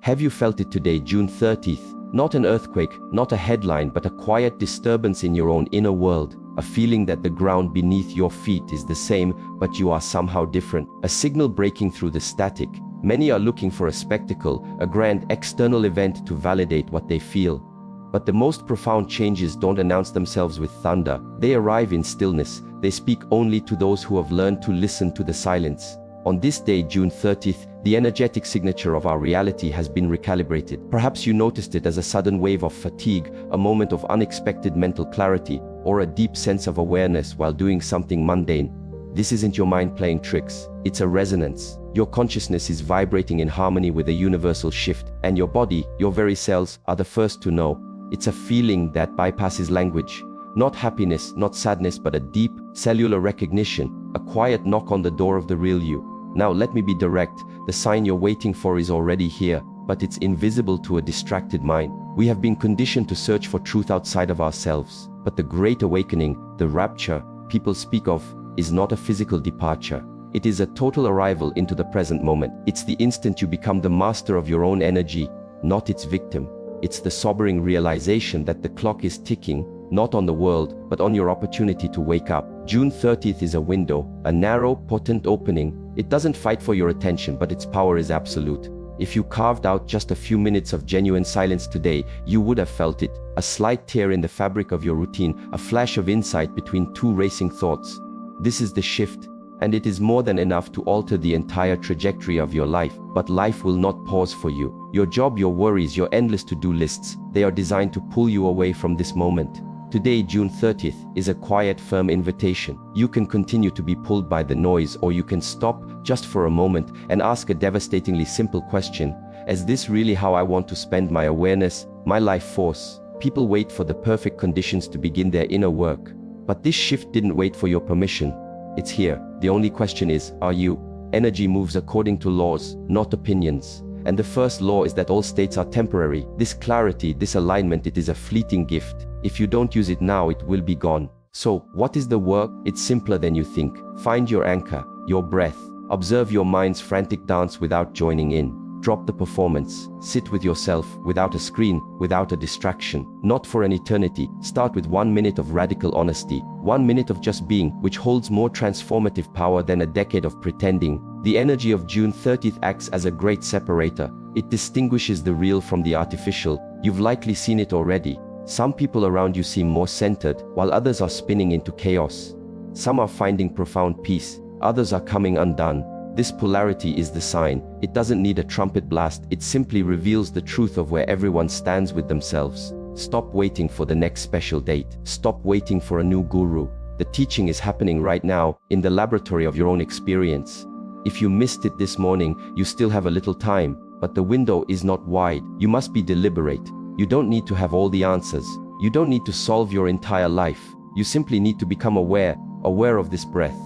Have you felt it today, June 30th? Not an earthquake, not a headline, but a quiet disturbance in your own inner world. A feeling that the ground beneath your feet is the same, but you are somehow different. A signal breaking through the static. Many are looking for a spectacle, a grand external event to validate what they feel. But the most profound changes don't announce themselves with thunder. They arrive in stillness. They speak only to those who have learned to listen to the silence. On this day, June 30th, the energetic signature of our reality has been recalibrated. Perhaps you noticed it as a sudden wave of fatigue, a moment of unexpected mental clarity, or a deep sense of awareness while doing something mundane. This isn't your mind playing tricks. It's a resonance. Your consciousness is vibrating in harmony with a universal shift, and your body, your very cells, are the first to know. It's a feeling that bypasses language. Not happiness, not sadness, but a deep, cellular recognition, a quiet knock on the door of the real you. Now let me be direct. The sign you're waiting for is already here, but it's invisible to a distracted mind. We have been conditioned to search for truth outside of ourselves. But the great awakening, the rapture people speak of, is not a physical departure. It is a total arrival into the present moment. It's the instant you become the master of your own energy, not its victim. It's the sobering realization that the clock is ticking, not on the world, but on your opportunity to wake up. June 30th is a window, a narrow, potent opening. It doesn't fight for your attention, but its power is absolute. If you carved out just a few minutes of genuine silence today, you would have felt it. A slight tear in the fabric of your routine, a flash of insight between two racing thoughts. This is the shift, and it is more than enough to alter the entire trajectory of your life. But life will not pause for you. Your job, your worries, your endless to-do lists, they are designed to pull you away from this moment. Today, June 30th, is a quiet, firm invitation. You can continue to be pulled by the noise, or you can stop just for a moment and ask a devastatingly simple question. Is this really how I want to spend my awareness, my life force? People wait for the perfect conditions to begin their inner work. But this shift didn't wait for your permission. It's here. The only question is, are you? Energy moves according to laws, not opinions. And the first law is that all states are temporary. This clarity, this alignment, it is a fleeting gift. If you don't use it now, it will be gone. So, what is the work? It's simpler than you think. Find your anchor, your breath. Observe your mind's frantic dance without joining in. Drop the performance. Sit with yourself, without a screen, without a distraction. Not for an eternity. Start with 1 minute of radical honesty. 1 minute of just being, which holds more transformative power than a decade of pretending. The energy of June 30th acts as a great separator. It distinguishes the real from the artificial. You've likely seen it already. Some people around you seem more centered, while others are spinning into chaos. Some are finding profound peace. Others are coming undone. This polarity is the sign. It doesn't need a trumpet blast. It simply reveals the truth of where everyone stands with themselves. Stop waiting for the next special date. Stop waiting for a new guru. The teaching is happening right now, in the laboratory of your own experience. If you missed it this morning, you still have a little time, but the window is not wide. You must be deliberate. You don't need to have all the answers. You don't need to solve your entire life. You simply need to become aware of this breath,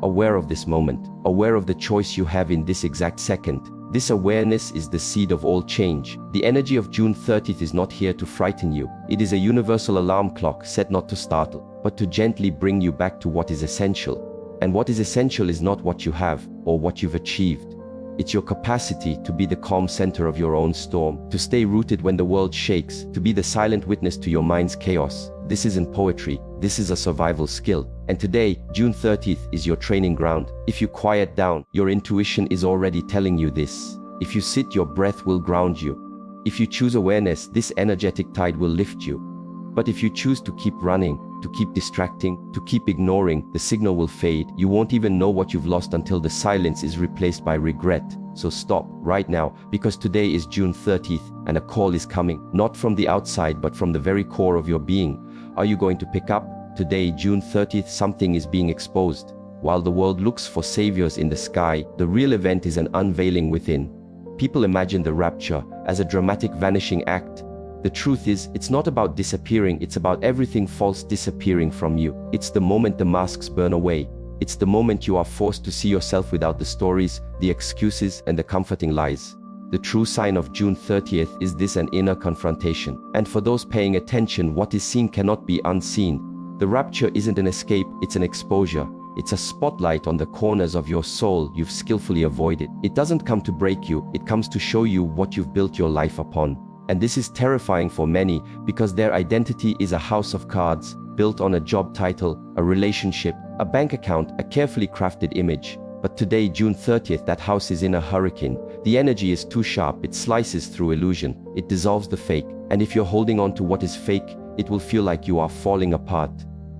aware of this moment, aware of the choice you have in this exact second. This awareness is the seed of all change. The energy of June 30th is not here to frighten you. It is a universal alarm clock set not to startle, but to gently bring you back to what is essential. And what is essential is not what you have or what you've achieved. It's your capacity to be the calm center of your own storm, to stay rooted when the world shakes, to be the silent witness to your mind's chaos. This isn't poetry, this is a survival skill. And today, June 30th, is your training ground. If you quiet down, your intuition is already telling you this. If you sit, your breath will ground you. If you choose awareness, this energetic tide will lift you. But if you choose to keep running, to keep distracting, to keep ignoring, the signal will fade. You won't even know what you've lost until the silence is replaced by regret. So stop right now, because today is June 30th and a call is coming, not from the outside but from the very core of your being. Are you going to pick up? Today, June 30th, something is being exposed. While the world looks for saviors in the sky, the real event is an unveiling within. People imagine the rapture as a dramatic vanishing act. The truth is, it's not about disappearing, it's about everything false disappearing from you. It's the moment the masks burn away. It's the moment you are forced to see yourself without the stories, the excuses, and the comforting lies. The true sign of June 30th is this: an inner confrontation. And for those paying attention, what is seen cannot be unseen. The rapture isn't an escape, it's an exposure. It's a spotlight on the corners of your soul you've skillfully avoided. It doesn't come to break you, it comes to show you what you've built your life upon. And this is terrifying for many because their identity is a house of cards, built on a job title, a relationship, a bank account, a carefully crafted image. But today, June 30th, that house is in a hurricane. The energy is too sharp, it slices through illusion, it dissolves the fake. And if you're holding on to what is fake, it will feel like you are falling apart.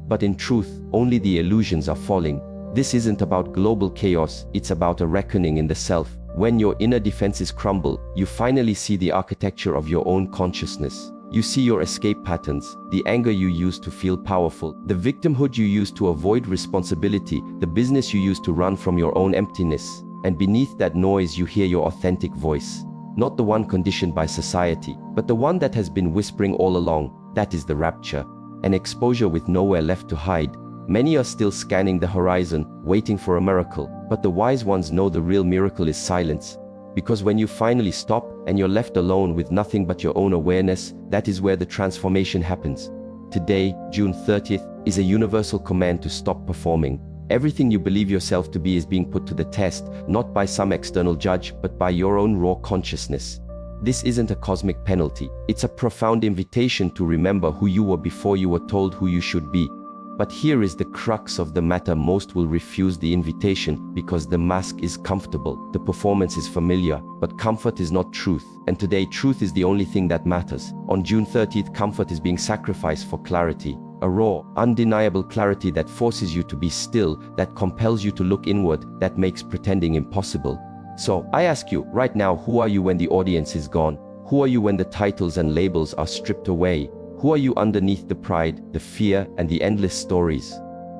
But in truth, only the illusions are falling. This isn't about global chaos, it's about a reckoning in the self. When your inner defenses crumble, you finally see the architecture of your own consciousness. You see your escape patterns, the anger you used to feel powerful, the victimhood you used to avoid responsibility, the business you used to run from your own emptiness. And beneath that noise you hear your authentic voice. Not the one conditioned by society, but the one that has been whispering all along. That is the rapture. An exposure with nowhere left to hide. Many are still scanning the horizon, waiting for a miracle. But the wise ones know the real miracle is silence. Because when you finally stop and you're left alone with nothing but your own awareness, that is where the transformation happens. Today, June 30th, is a universal command to stop performing. Everything you believe yourself to be is being put to the test, not by some external judge, but by your own raw consciousness. This isn't a cosmic penalty. It's a profound invitation to remember who you were before you were told who you should be. But here is the crux of the matter: most will refuse the invitation because the mask is comfortable, the performance is familiar, but comfort is not truth. And today, truth is the only thing that matters. On June 30th, comfort is being sacrificed for clarity. A raw, undeniable clarity that forces you to be still, that compels you to look inward, that makes pretending impossible. So, I ask you, right now, who are you when the audience is gone? Who are you when the titles and labels are stripped away? Who are you underneath the pride, the fear, and the endless stories?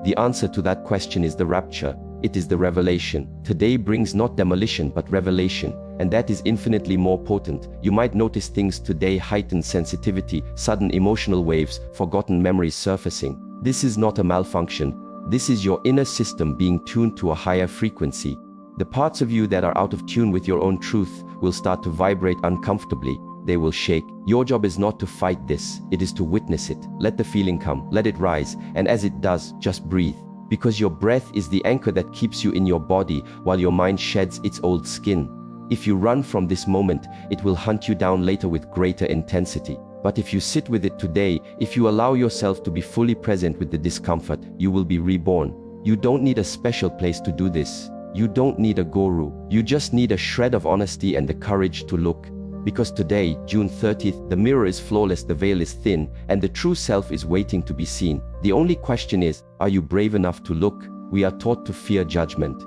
The answer to that question is the rapture. It is the revelation. Today brings not demolition but revelation, and that is infinitely more potent. You might notice things today: heightened sensitivity, sudden emotional waves, forgotten memories surfacing. This is not a malfunction. This is your inner system being tuned to a higher frequency. The parts of you that are out of tune with your own truth will start to vibrate uncomfortably. They will shake. Your job is not to fight this, it is to witness it. Let the feeling come, let it rise, and as it does, just breathe. Because your breath is the anchor that keeps you in your body while your mind sheds its old skin. If you run from this moment, it will hunt you down later with greater intensity. But if you sit with it today, if you allow yourself to be fully present with the discomfort, you will be reborn. You don't need a special place to do this. You don't need a guru. You just need a shred of honesty and the courage to look. Because today, June 30th, the mirror is flawless, the veil is thin, and the true self is waiting to be seen. The only question is, are you brave enough to look? We are taught to fear judgment.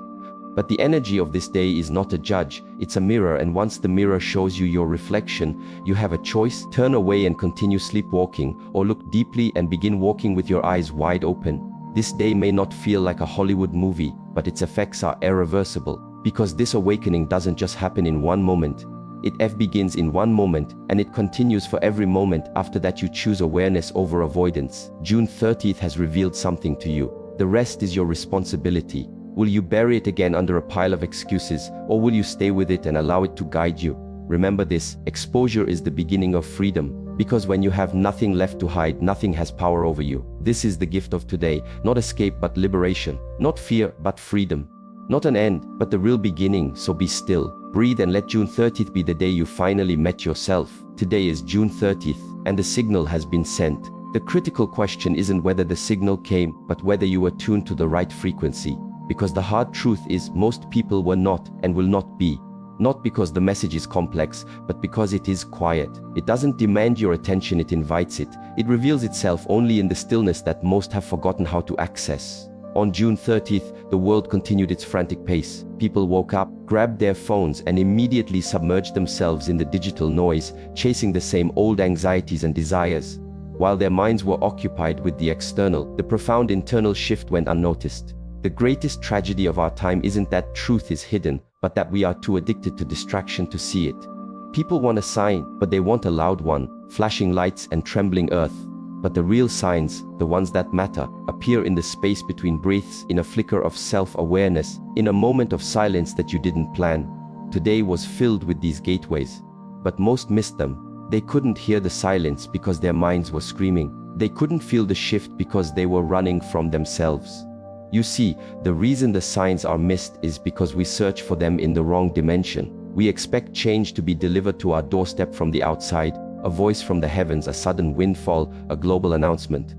But the energy of this day is not a judge, it's a mirror, and once the mirror shows you your reflection, you have a choice: turn away and continue sleepwalking, or look deeply and begin walking with your eyes wide open. This day may not feel like a Hollywood movie, but its effects are irreversible. Because this awakening doesn't just happen in one moment. It begins in one moment, and it continues for every moment after that you choose awareness over avoidance. June 30th has revealed something to you. The rest is your responsibility. Will you bury it again under a pile of excuses, or will you stay with it and allow it to guide you? Remember this: exposure is the beginning of freedom. Because when you have nothing left to hide, nothing has power over you. This is the gift of today: not escape but liberation, not fear but freedom. Not an end, but the real beginning. So be still, breathe, and let June 30th be the day you finally met yourself. Today is June 30th, and the signal has been sent. The critical question isn't whether the signal came, but whether you were tuned to the right frequency. Because the hard truth is, most people were not and will not be. Not because the message is complex, but because it is quiet. It doesn't demand your attention, it invites it. It reveals itself only in the stillness that most have forgotten how to access. On June 30th, the world continued its frantic pace. People woke up, grabbed their phones, and immediately submerged themselves in the digital noise, chasing the same old anxieties and desires. While their minds were occupied with the external, the profound internal shift went unnoticed. The greatest tragedy of our time isn't that truth is hidden, but that we are too addicted to distraction to see it. People want a sign, but they want a loud one, flashing lights and trembling earth. But the real signs, the ones that matter, appear in the space between breaths, in a flicker of self-awareness, in a moment of silence that you didn't plan. Today was filled with these gateways. But most missed them. They couldn't hear the silence because their minds were screaming. They couldn't feel the shift because they were running from themselves. You see, the reason the signs are missed is because we search for them in the wrong dimension. We expect change to be delivered to our doorstep from the outside, a voice from the heavens, a sudden windfall, a global announcement.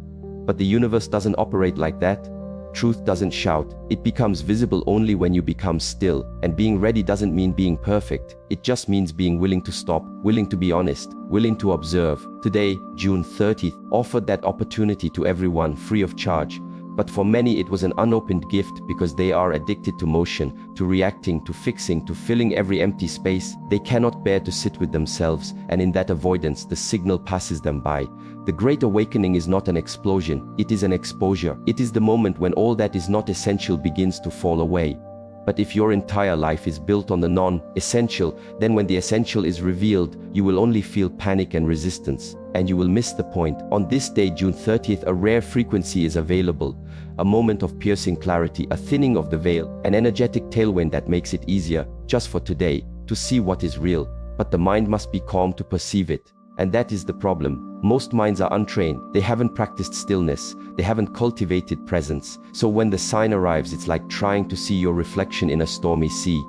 But the universe doesn't operate like that. Truth doesn't shout. It becomes visible only when you become still. And being ready doesn't mean being perfect. It just means being willing to stop, willing to be honest, willing to observe. Today, June 30th, offered that opportunity to everyone free of charge. But for many it was an unopened gift because they are addicted to motion, to reacting, to fixing, to filling every empty space. They cannot bear to sit with themselves, and in that avoidance the signal passes them by. The Great Awakening is not an explosion, it is an exposure. It is the moment when all that is not essential begins to fall away. But if your entire life is built on the non-essential, then when the essential is revealed, you will only feel panic and resistance, and you will miss the point. On this day, June 30th, a rare frequency is available, a moment of piercing clarity, a thinning of the veil, an energetic tailwind that makes it easier, just for today, to see what is real. But the mind must be calm to perceive it. And that is the problem. Most minds are untrained. They haven't practiced stillness. They haven't cultivated presence. So when the sign arrives, it's like trying to see your reflection in a stormy sea.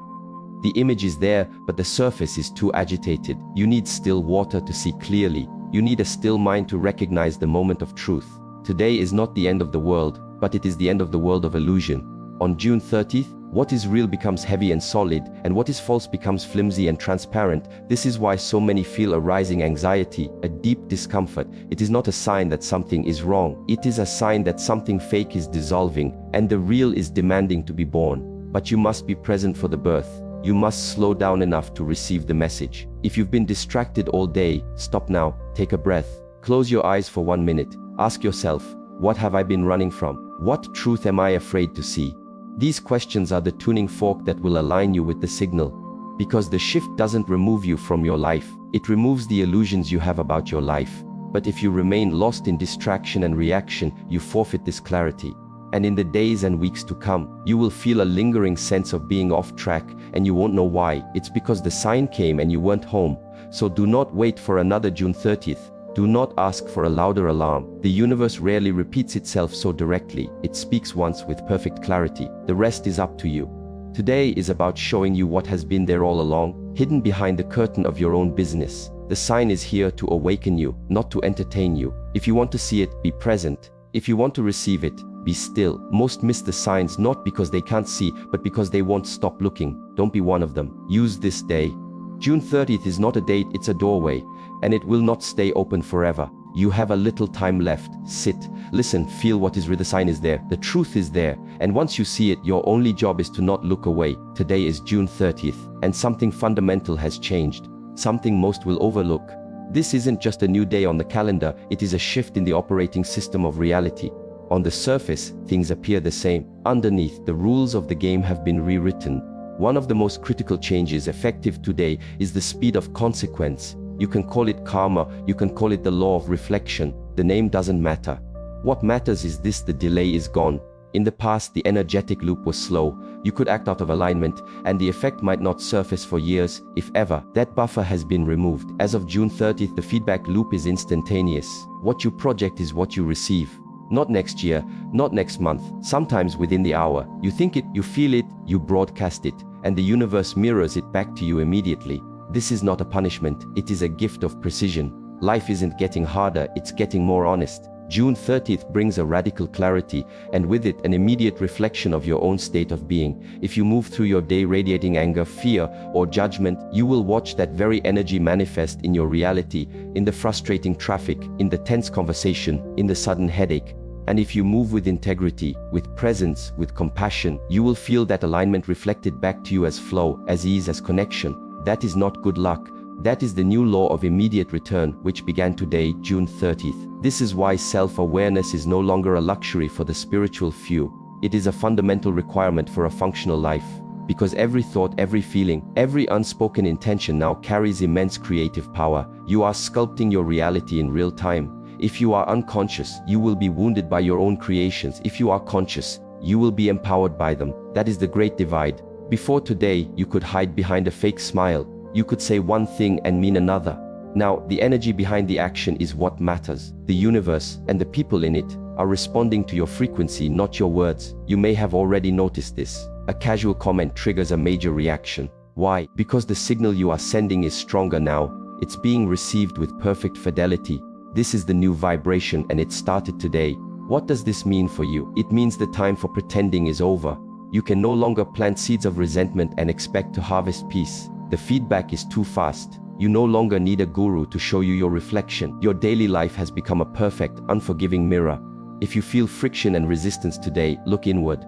The image is there, but the surface is too agitated. You need still water to see clearly. You need a still mind to recognize the moment of truth. Today is not the end of the world, but it is the end of the world of illusion. On June 30th, what is real becomes heavy and solid, and what is false becomes flimsy and transparent. This is why so many feel a rising anxiety, a deep discomfort. It is not a sign that something is wrong. It is a sign that something fake is dissolving, and the real is demanding to be born. But you must be present for the birth. You must slow down enough to receive the message. If you've been distracted all day, stop now, take a breath. Close your eyes for 1 minute. Ask yourself, what have I been running from? What truth am I afraid to see? These questions are the tuning fork that will align you with the signal. Because the shift doesn't remove you from your life, it removes the illusions you have about your life. But if you remain lost in distraction and reaction, you forfeit this clarity. And in the days and weeks to come, you will feel a lingering sense of being off track, and you won't know why. It's because the sign came and you weren't home. So do not wait for another June 30th. Do not ask for a louder alarm. The universe rarely repeats itself so directly. It speaks once with perfect clarity. The rest is up to you. Today is about showing you what has been there all along, hidden behind the curtain of your own business. The sign is here to awaken you, not to entertain you. If you want to see it, be present. If you want to receive it, be still. Most miss the signs not because they can't see, but because they won't stop looking. Don't be one of them. Use this day. June 30th is not a date, it's a doorway, and it will not stay open forever. You have a little time left. Sit, listen, feel what is real. The sign is there, the truth is there, and once you see it, your only job is to not look away. Today is June 30th, and something fundamental has changed, something most will overlook. This isn't just a new day on the calendar, it is a shift in the operating system of reality. On the surface, things appear the same. Underneath, the rules of the game have been rewritten. One of the most critical changes effective today is the speed of consequence. You can call it karma, you can call it the law of reflection. The name doesn't matter. What matters is this: the delay is gone. In the past, the energetic loop was slow. You could act out of alignment, and the effect might not surface for years, if ever. That buffer has been removed. As of June 30th, the feedback loop is instantaneous. What you project is what you receive. Not next year, not next month, sometimes within the hour. You think it, you feel it, you broadcast it, and the universe mirrors it back to you immediately. This is not a punishment, it is a gift of precision. Life isn't getting harder, it's getting more honest. June 30th brings a radical clarity, and with it an immediate reflection of your own state of being. If you move through your day radiating anger, fear, or judgment, you will watch that very energy manifest in your reality, in the frustrating traffic, in the tense conversation, in the sudden headache. And if you move with integrity, with presence, with compassion, you will feel that alignment reflected back to you as flow, as ease, as connection. That is not good luck. That is the new law of immediate return, which began today, June 30th. This is why self-awareness is no longer a luxury for the spiritual few. It is a fundamental requirement for a functional life. Because every thought, every feeling, every unspoken intention now carries immense creative power. You are sculpting your reality in real time. If you are unconscious, you will be wounded by your own creations. If you are conscious, you will be empowered by them. That is the great divide. Before today, you could hide behind a fake smile. You could say one thing and mean another. Now, the energy behind the action is what matters. The universe and the people in it are responding to your frequency, not your words. You may have already noticed this. A casual comment triggers a major reaction. Why? Because the signal you are sending is stronger now. It's being received with perfect fidelity. This is the new vibration, and it started today. What does this mean for you? It means the time for pretending is over. You can no longer plant seeds of resentment and expect to harvest peace. The feedback is too fast. You no longer need a guru to show you your reflection. Your daily life has become a perfect, unforgiving mirror. If you feel friction and resistance today, look inward.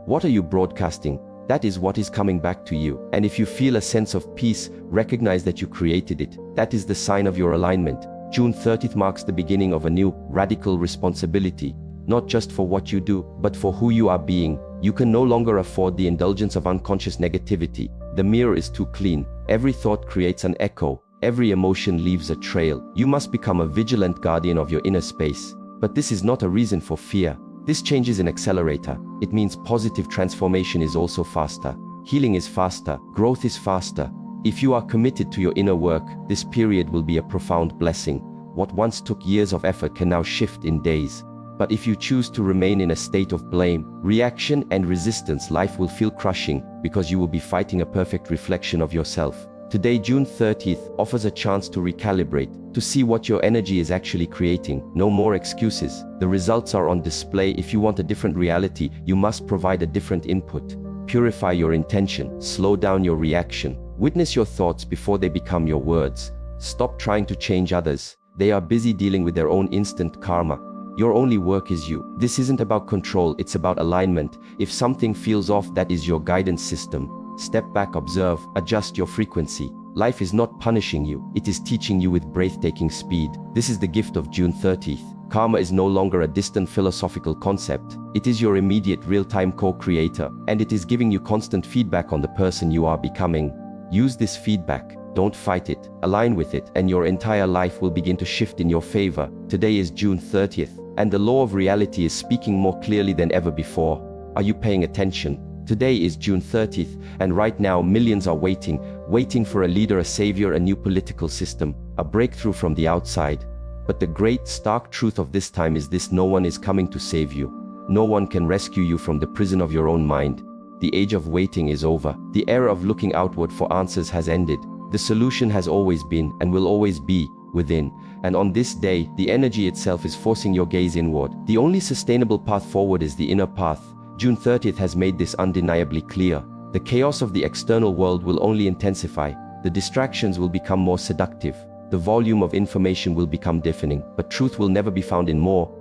What are you broadcasting? That is what is coming back to you. And if you feel a sense of peace, recognize that you created it. That is the sign of your alignment. June 30th marks the beginning of a new, radical responsibility. Not just for what you do, but for who you are being. You can no longer afford the indulgence of unconscious negativity. The mirror is too clean. Every thought creates an echo. Every emotion leaves a trail. You must become a vigilant guardian of your inner space. But this is not a reason for fear. This change is an accelerator. It means positive transformation is also faster. Healing is faster. Growth is faster. If you are committed to your inner work, this period will be a profound blessing. What once took years of effort can now shift in days. But if you choose to remain in a state of blame, reaction, and resistance, life will feel crushing because you will be fighting a perfect reflection of yourself. Today, June 30th, offers a chance to recalibrate, to see what your energy is actually creating. No more excuses. The results are on display. If you want a different reality, you must provide a different input. Purify your intention. Slow down your reaction. Witness your thoughts before they become your words. Stop trying to change others. They are busy dealing with their own instant karma. Your only work is you. This isn't about control, it's about alignment. If something feels off, that is your guidance system. Step back, observe, adjust your frequency. Life is not punishing you, it is teaching you with breathtaking speed. This is the gift of June 30th. Karma is no longer a distant philosophical concept. It is your immediate real-time co-creator, and it is giving you constant feedback on the person you are becoming. Use this feedback. Don't fight it. Align with it, and your entire life will begin to shift in your favor. Today is June 30th, and the law of reality is speaking more clearly than ever before. Are you paying attention? Today is June 30th, and right now millions are waiting for a leader, a savior, a new political system, a breakthrough from the outside. But the great, stark truth of this time is this: no one is coming to save you. No one can rescue you from the prison of your own mind. The age of waiting is over. The era of looking outward for answers has ended. The solution has always been, and will always be, within. And on this day, the energy itself is forcing your gaze inward. The only sustainable path forward is the inner path. June 30th has made this undeniably clear. The chaos of the external world will only intensify. The distractions will become more seductive. The volume of information will become deafening. But truth will never be found in more.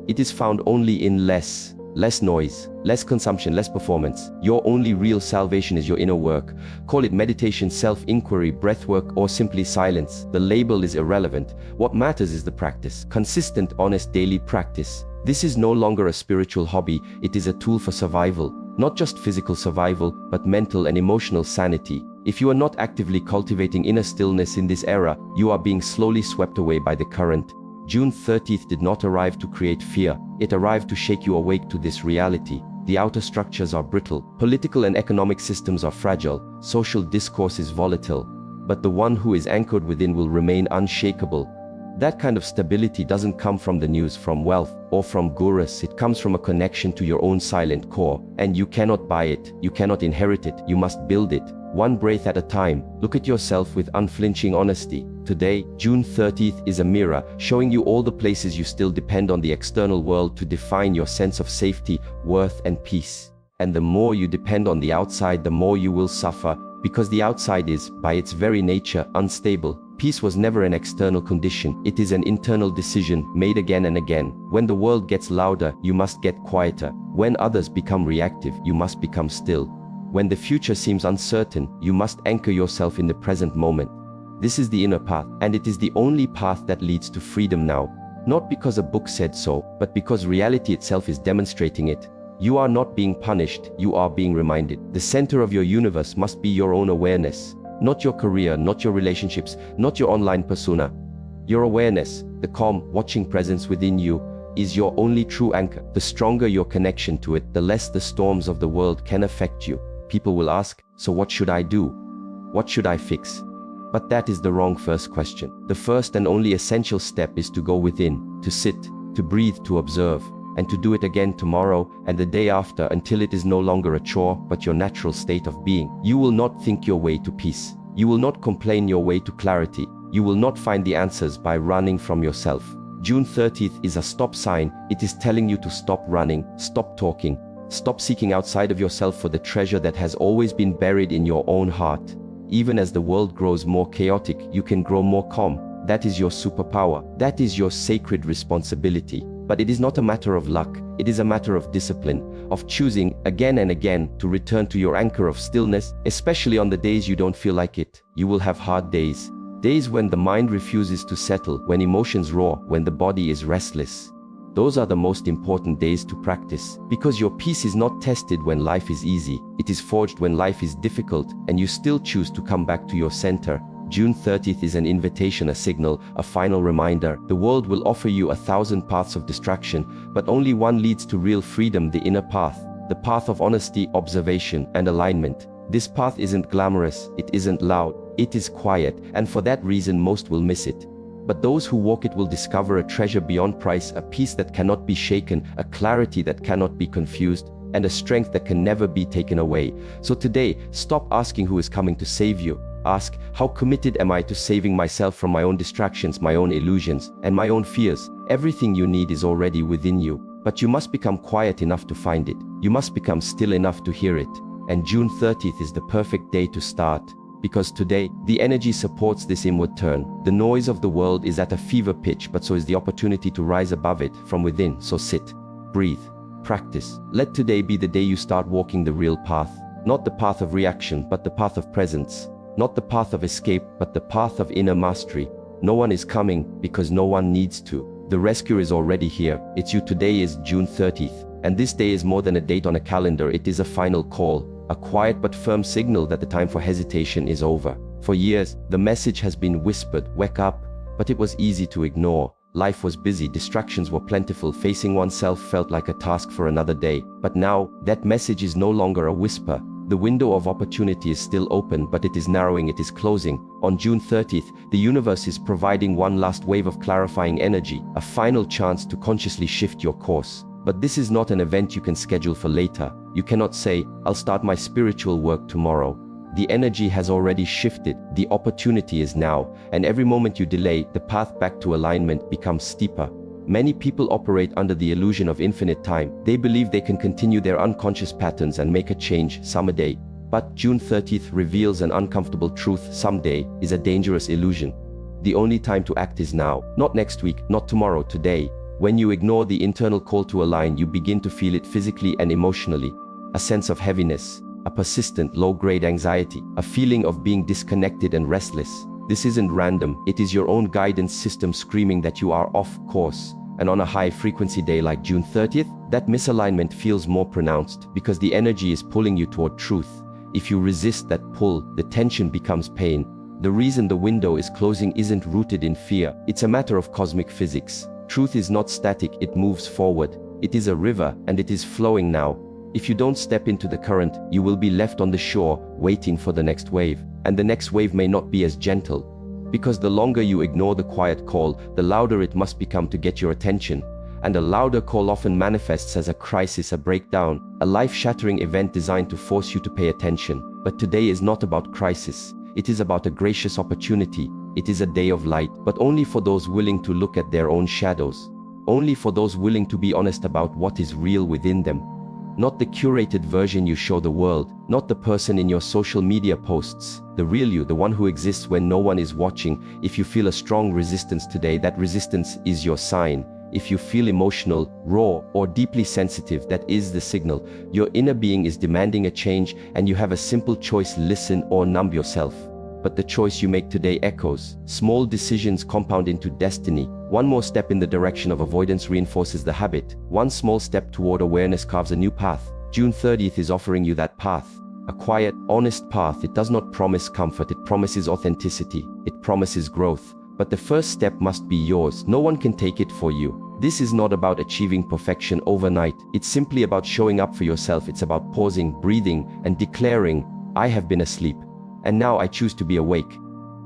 It is found only in less. Less noise, less consumption, less performance. Your only real salvation is your inner work. Call it meditation, self-inquiry, breathwork, or simply silence. The label is irrelevant. What matters is the practice. Consistent, honest, daily practice. This is no longer a spiritual hobby. It is a tool for survival. Not just physical survival, but mental and emotional sanity. If you are not actively cultivating inner stillness in this era, you are being slowly swept away by the current. June 30th did not arrive to create fear. It arrived to shake you awake to this reality. The outer structures are brittle. Political and economic systems are fragile. Social discourse is volatile. But the one who is anchored within will remain unshakable. That kind of stability doesn't come from the news, from wealth, or from gurus. It comes from a connection to your own silent core. And you cannot buy it. You cannot inherit it. You must build it. One breath at a time. Look at yourself with unflinching honesty. Today, June 30th, is a mirror showing you all the places you still depend on the external world to define your sense of safety, worth, and peace. And the more you depend on the outside, the more you will suffer, because the outside is, by its very nature, unstable. Peace was never an external condition. It is an internal decision made again and again. When the world gets louder, you must get quieter. When others become reactive, you must become still. When the future seems uncertain, you must anchor yourself in the present moment. This is the inner path, and it is the only path that leads to freedom now. Not because a book said so, but because reality itself is demonstrating it. You are not being punished, you are being reminded. The center of your universe must be your own awareness. Not your career, not your relationships, not your online persona. Your awareness, the calm, watching presence within you, is your only true anchor. The stronger your connection to it, the less the storms of the world can affect you. People will ask, so what should I do? What should I fix? But that is the wrong first question. The first and only essential step is to go within, to sit, to breathe, to observe, and to do it again tomorrow and the day after until it is no longer a chore but your natural state of being. You will not think your way to peace. You will not complain your way to clarity. You will not find the answers by running from yourself. June 30th is a stop sign. It is telling you to stop running, stop talking, stop seeking outside of yourself for the treasure that has always been buried in your own heart. Even as the world grows more chaotic, you can grow more calm. That is your superpower. That is your sacred responsibility. But it is not a matter of luck. It is a matter of discipline, of choosing again and again to return to your anchor of stillness, especially on the days you don't feel like it. You will have hard days. Days when the mind refuses to settle, when emotions roar, when the body is restless. Those are the most important days to practice, because your peace is not tested when life is easy. It is forged when life is difficult, and you still choose to come back to your center. June 30th is an invitation, a signal, a final reminder. The world will offer you 1,000 paths of distraction, but only one leads to real freedom, the inner path, the path of honesty, observation, and alignment. This path isn't glamorous, it isn't loud, it is quiet, and for that reason most will miss it. But those who walk it will discover a treasure beyond price, a peace that cannot be shaken, a clarity that cannot be confused, and a strength that can never be taken away. So today, stop asking who is coming to save you. Ask, how committed am I to saving myself from my own distractions, my own illusions, and my own fears? Everything you need is already within you, but you must become quiet enough to find it. You must become still enough to hear it. And June 30th is the perfect day to start. Because today, the energy supports this inward turn. The noise of the world is at a fever pitch, but so is the opportunity to rise above it from within. So sit, breathe, practice. Let today be the day you start walking the real path. Not the path of reaction, but the path of presence. Not the path of escape, but the path of inner mastery. No one is coming because no one needs to. The rescue is already here. It's you. Today is June 30th. And this day is more than a date on a calendar. It is a final call. A quiet but firm signal that the time for hesitation is over. For years, the message has been whispered, wake up, but it was easy to ignore. Life was busy, distractions were plentiful, facing oneself felt like a task for another day. But now, that message is no longer a whisper. The window of opportunity is still open, but it is narrowing, it is closing. On June 30th, the universe is providing one last wave of clarifying energy, a final chance to consciously shift your course. But this is not an event you can schedule for later. You cannot say, I'll start my spiritual work tomorrow. The energy has already shifted, the opportunity is now, and every moment you delay, the path back to alignment becomes steeper. Many people operate under the illusion of infinite time. They believe they can continue their unconscious patterns and make a change someday. But June 30th reveals an uncomfortable truth: someday is a dangerous illusion. The only time to act is now, not next week, not tomorrow, today. When you ignore the internal call to align, you begin to feel it physically and emotionally. A sense of heaviness, a persistent low-grade anxiety, a feeling of being disconnected and restless. This isn't random, it is your own guidance system screaming that you are off course. And on a high-frequency day like June 30th, that misalignment feels more pronounced because the energy is pulling you toward truth. If you resist that pull, the tension becomes pain. The reason the window is closing isn't rooted in fear, it's a matter of cosmic physics. Truth is not static, it moves forward. It is a river, and it is flowing now. If you don't step into the current, you will be left on the shore, waiting for the next wave. And the next wave may not be as gentle. Because the longer you ignore the quiet call, the louder it must become to get your attention. And a louder call often manifests as a crisis, a breakdown, a life-shattering event designed to force you to pay attention. But today is not about crisis. It is about a gracious opportunity. It is a day of light, but only for those willing to look at their own shadows. Only for those willing to be honest about what is real within them. Not the curated version you show the world, not the person in your social media posts. The real you, the one who exists when no one is watching. If you feel a strong resistance today, that resistance is your sign. If you feel emotional, raw, or deeply sensitive, that is the signal. Your inner being is demanding a change, and you have a simple choice: listen or numb yourself. But the choice you make today echoes. Small decisions compound into destiny. One more step in the direction of avoidance reinforces the habit. One small step toward awareness carves a new path. June 30th is offering you that path. A quiet, honest path. It does not promise comfort, it promises authenticity. It promises growth. But the first step must be yours. No one can take it for you. This is not about achieving perfection overnight. It's simply about showing up for yourself. It's about pausing, breathing, and declaring, I have been asleep, and now I choose to be awake.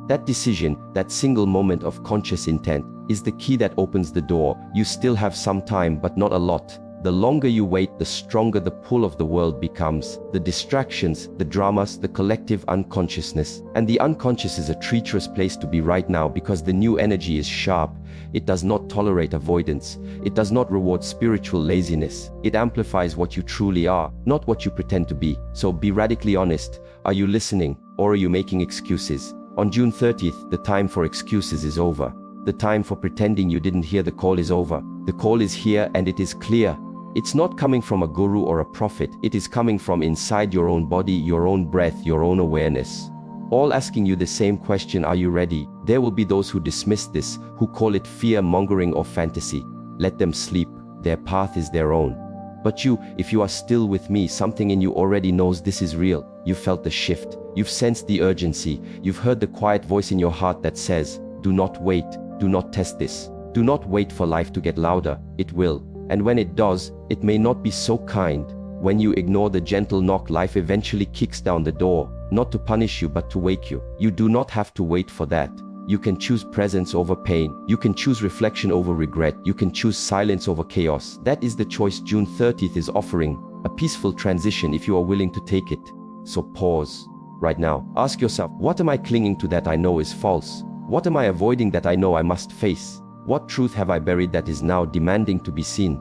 That decision, that single moment of conscious intent, is the key that opens the door. You still have some time, but not a lot. The longer you wait, the stronger the pull of the world becomes. The distractions, the dramas, the collective unconsciousness. And the unconscious is a treacherous place to be right now because the new energy is sharp. It does not tolerate avoidance. It does not reward spiritual laziness. It amplifies what you truly are, not what you pretend to be. So be radically honest. Are you listening, or are you making excuses? On June 30th, the time for excuses is over. The time for pretending you didn't hear the call is over. The call is here and it is clear. It's not coming from a guru or a prophet. It is coming from inside your own body, your own breath, your own awareness. All asking you the same question: are you ready? There will be those who dismiss this, who call it fear-mongering or fantasy. Let them sleep. Their path is their own. But you, if you are still with me, something in you already knows this is real. You felt the shift. You've sensed the urgency. You've heard the quiet voice in your heart that says, do not wait. Do not test this. Do not wait for life to get louder. It will. And when it does, it may not be so kind. When you ignore the gentle knock, life eventually kicks down the door, not to punish you but to wake you. You do not have to wait for that. You can choose presence over pain. You can choose reflection over regret. You can choose silence over chaos. That is the choice June 30th is offering. A peaceful transition if you are willing to take it. So pause. Right now, ask yourself, what am I clinging to that I know is false? What am I avoiding that I know I must face? What truth have I buried that is now demanding to be seen?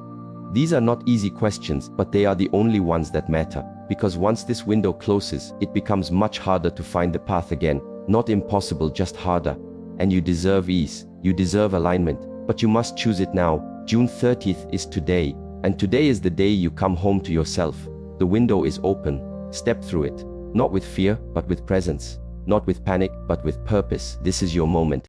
These are not easy questions, but they are the only ones that matter. Because once this window closes, it becomes much harder to find the path again. Not impossible, just harder. And you deserve ease. You deserve alignment. But you must choose it now. June 30th is today. And today is the day you come home to yourself. The window is open. Step through it. Not with fear, but with presence. Not with panic, but with purpose. This is your moment.